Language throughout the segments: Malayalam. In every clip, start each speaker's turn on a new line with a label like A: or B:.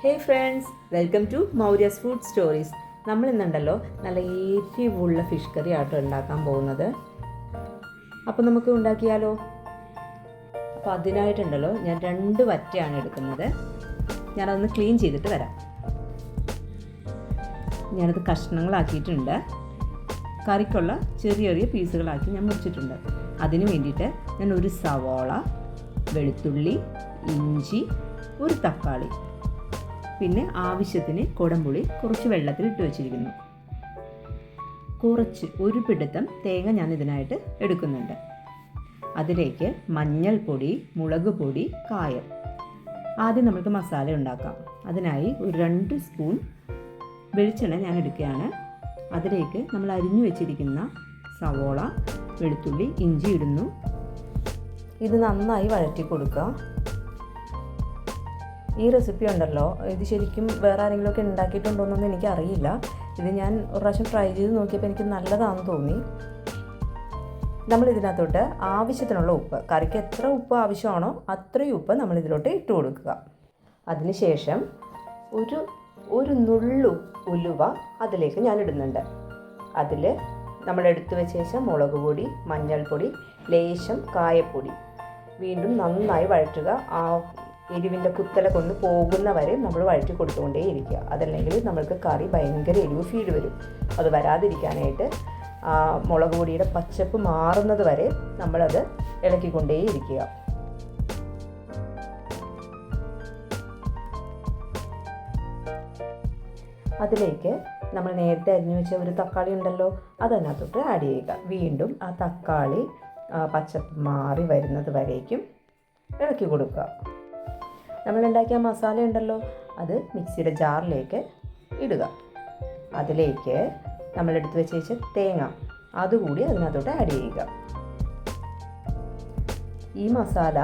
A: Hey friends, welcome to Maurya's food stories. നമ്മൾ ഇന്നുണ്ടല്ലോ നല്ല എരിവുള്ള ഫിഷ് കറി ആട്ടോ ഉണ്ടാക്കാൻ പോകുന്നത്. അപ്പോൾ നമുക്ക് ഉണ്ടാക്കിയാലോ? അപ്പോൾ അതിനായിട്ടുണ്ടല്ലോ ഞാൻ 2 വറ്റയാണ് എടുക്കുന്നത്. ഞാനതൊന്ന് ക്ലീൻ ചെയ്തിട്ട് വരാം. ഞാനത് കഷ്ണങ്ങളാക്കിയിട്ടുണ്ട്. കറിക്കുള്ള ചെറിയ ചെറിയ പീസുകളാക്കി ഞാൻ മുറിച്ചിട്ടുണ്ട്. അതിന് വേണ്ടിയിട്ട് ഞാൻ ഒരു സവാള, വെളുത്തുള്ളി, ഇഞ്ചി, ഒരു തക്കാളി, പിന്നെ ആവശ്യത്തിന് കുടംപുളി കുറച്ച് വെള്ളത്തിൽ ഇട്ട് വെച്ചിരിക്കുന്നു. ഒരു പിടുത്തം തേങ്ങ ഞാൻ ഇതിനായിട്ട് എടുക്കുന്നുണ്ട്. അതിലേക്ക് മഞ്ഞൾപ്പൊടി, മുളക് പൊടി, കായം. ആദ്യം നമുക്ക് മസാല ഉണ്ടാക്കാം. അതിനായി ഒരു 2 സ്പൂൺ വെളിച്ചെണ്ണ ഞാൻ എടുക്കുകയാണ്. അതിലേക്ക് നമ്മൾ അരിഞ്ഞു വെച്ചിരിക്കുന്ന സവോള, വെളുത്തുള്ളി, ഇഞ്ചി ഇടുന്നു. ഇത് നന്നായി വഴറ്റി കൊടുക്കുക. ഈ റെസിപ്പി ഉണ്ടല്ലോ, ഇത് ശരിക്കും വേറെ ആരെങ്കിലുമൊക്കെ ഉണ്ടാക്കിയിട്ടുണ്ടോ എന്നൊന്നും എനിക്കറിയില്ല. ഇത് ഞാൻ ഒരു പ്രാവശ്യം ട്രൈ ചെയ്ത് നോക്കിയപ്പോൾ എനിക്ക് നല്ലതാണെന്ന് തോന്നി. നമ്മൾ ഇതിനകത്തോട്ട് ആവശ്യത്തിനുള്ള ഉപ്പ്, കറിക്ക് എത്ര ഉപ്പ് ആവശ്യമാണോ അത്രയും ഉപ്പ് നമ്മൾ ഇതിലോട്ട് ഇട്ട് കൊടുക്കുക. അതിനുശേഷം ഒരു നുള്ളു ഉലുവ അതിലേക്ക് ഞാൻ ഇടുന്നുണ്ട്. അതിൽ നമ്മൾ എടുത്തു വെച്ച ശേഷം മുളക് പൊടി, മഞ്ഞൾപ്പൊടി, ലേശം കായപ്പൊടി വീണ്ടും നന്നായി വഴറ്റുക. ആ എരിവിൻ്റെ കുത്തല കൊണ്ട് പോകുന്ന വരെ നമ്മൾ വഴറ്റി കൊടുത്തുകൊണ്ടേയിരിക്കുക. അതല്ലെങ്കിൽ നമ്മൾക്ക് കറി ഭയങ്കര എരിവ് ഫീൽ വരും. അത് വരാതിരിക്കാനായിട്ട് മുളക് പൊടിയുടെ പച്ചപ്പ് മാറുന്നത് വരെ നമ്മളത് ഇളക്കിക്കൊണ്ടേയിരിക്കുക. അതിലേക്ക് നമ്മൾ നേരത്തെ അരിഞ്ഞു വെച്ച ഒരു തക്കാളി ഉണ്ടല്ലോ, അതിനകത്തോട്ട് ആഡ് ചെയ്യുക. വീണ്ടും ആ തക്കാളി പച്ചപ്പ് മാറി വരുന്നത് വരേക്കും ഇളക്കി കൊടുക്കുക. നമ്മളുണ്ടാക്കിയ മസാല ഉണ്ടല്ലോ, അത് മിക്സിയുടെ ജാറിലേക്ക് ഇടുക. അതിലേക്ക് നമ്മളെടുത്ത് വെച്ച തേങ്ങ അതുകൂടി അതിനകത്തോട്ട് ആഡ് ചെയ്യുക. ഈ മസാല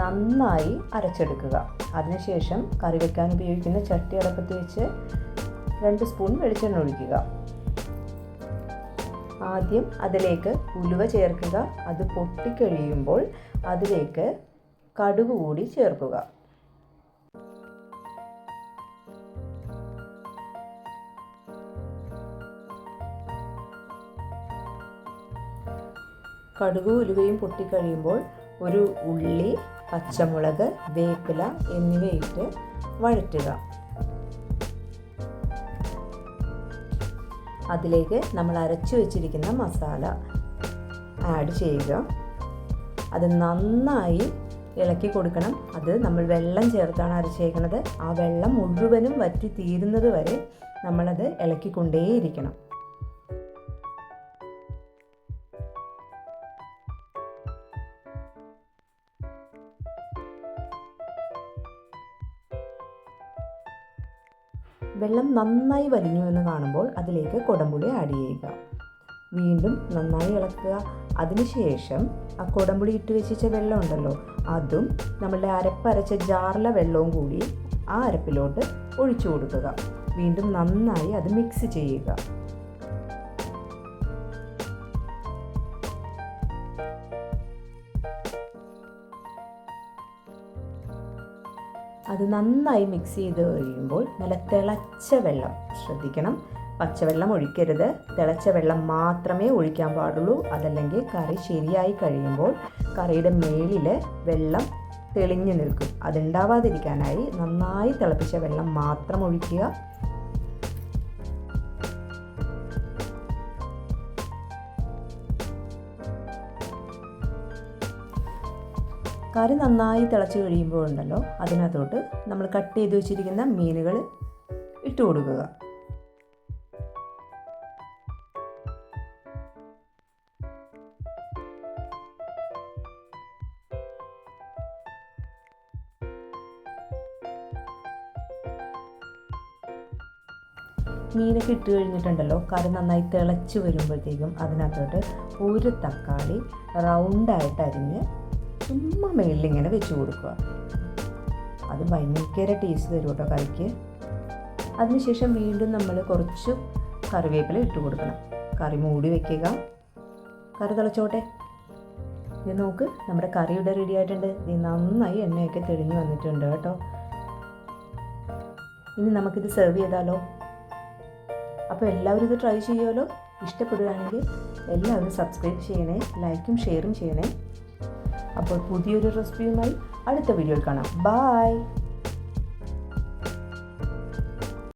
A: നന്നായി അരച്ചെടുക്കുക. അതിനുശേഷം കറി വെക്കാൻ ഉപയോഗിക്കുന്ന ചട്ടി അടപ്പത്ത് വെച്ച് 2 സ്പൂൺ വെളിച്ചെണ്ണ ഒഴിക്കുക. ആദ്യം അതിലേക്ക് ഉലുവ ചേർക്കുക. അത് പൊട്ടിക്കഴിയുമ്പോൾ അതിലേക്ക് കടുക് കൂടി ചേർക്കുക. കടുക് ഉലുവയും പൊട്ടിക്കഴിയുമ്പോൾ ഒരു ഉള്ളി, പച്ചമുളക്, വേപ്പില എന്നിവയിട്ട് വഴറ്റുക. അതിലേക്ക് നമ്മൾ അരച്ചു വെച്ചിരിക്കുന്ന മസാല ആഡ് ചെയ്യുക. അത് നന്നായി ഇളക്കി കൊടുക്കണം. അത് നമ്മൾ വെള്ളം ചേർത്താണ് അരച്ചേക്കുന്നത്. ആ വെള്ളം മുഴുവനും വറ്റി തീരുന്നത് വരെ നമ്മളത് ഇളക്കിക്കൊണ്ടേയിരിക്കണം. വെള്ളം നന്നായി വലിഞ്ഞു എന്ന് കാണുമ്പോൾ അതിലേക്ക് കുടംപുളി ആഡ് ചെയ്യുക. വീണ്ടും നന്നായി ഇളക്കുക. അതിനുശേഷം ആ കുടംപുളി ഇട്ട് വെച്ചിച്ച വെള്ളം ഉണ്ടല്ലോ, അതും നമ്മളുടെ അരപ്പരച്ച ജാറിലെ വെള്ളവും കൂടി ആ അരപ്പിലോട്ട് ഒഴിച്ചു കൊടുക്കുക. വീണ്ടും നന്നായി അത് മിക്സ് ചെയ്യുക. അത് നന്നായി മിക്സ് ചെയ്ത് കഴിയുമ്പോൾ നല്ല തിളച്ച വെള്ളം, ശ്രദ്ധിക്കണം, പച്ചവെള്ളം ഒഴിക്കരുത്. തിളച്ച വെള്ളം മാത്രമേ ഒഴിക്കാൻ പാടുള്ളൂ. അതല്ലെങ്കിൽ കറി ശരിയായി കഴിയുമ്പോൾ കറിയുടെ മേലിൽ വെള്ളം തെളിഞ്ഞു നിൽക്കും. അതുണ്ടാവാതിരിക്കാനായി നന്നായി തിളപ്പിച്ച വെള്ളം മാത്രം ഒഴിക്കുക. കറി നന്നായി തിളച്ച് കഴിയുമ്പോൾ ഉണ്ടല്ലോ, അതിനകത്തോട്ട് നമ്മൾ കട്ട് ചെയ്ത് വെച്ചിരിക്കുന്ന മീനുകൾ ഇട്ട് കൊടുക്കുക. മീനൊക്കെ ഇട്ട് കഴിഞ്ഞിട്ടുണ്ടല്ലോ, കറി നന്നായി തിളച്ച് വരുമ്പോഴത്തേക്കും അതിനകത്തോട്ട് ഒരു തക്കാളി റൗണ്ടായിട്ട് അരിഞ്ഞ് ചുമ്മാ മേളിലിങ്ങനെ വെച്ച് കൊടുക്കുക. അത് ഭയങ്കര ടേസ്റ്റ് തരും കേട്ടോ കറിക്ക്. അതിനുശേഷം വീണ്ടും നമ്മൾ കുറച്ച് കറിവേപ്പില ഇട്ട് കൊടുക്കണം. കറി മൂടി വയ്ക്കുക. കറി തിളച്ചോട്ടെ. ഇത് നോക്ക്, നമ്മുടെ കറി ഇവിടെ റെഡി ആയിട്ടുണ്ട്. ഇത് നന്നായി എണ്ണയൊക്കെ തെളിഞ്ഞ് വന്നിട്ടുണ്ട് കേട്ടോ. ഇനി നമുക്കിത് സെർവ് ചെയ്താലോ? അപ്പോൾ എല്ലാവരും ഇത് ട്രൈ ചെയ്യുമല്ലോ. ഇഷ്ടപ്പെടുകയാണെങ്കിൽ എല്ലാവരും സബ്സ്ക്രൈബ് ചെയ്യണേ, ലൈക്കും ഷെയറും ചെയ്യണേ. അപ്പോൾ പുതിയൊരു റെസിപ്പിയുമായി അടുത്ത വീഡിയോയിൽ കാണാം. ബൈ.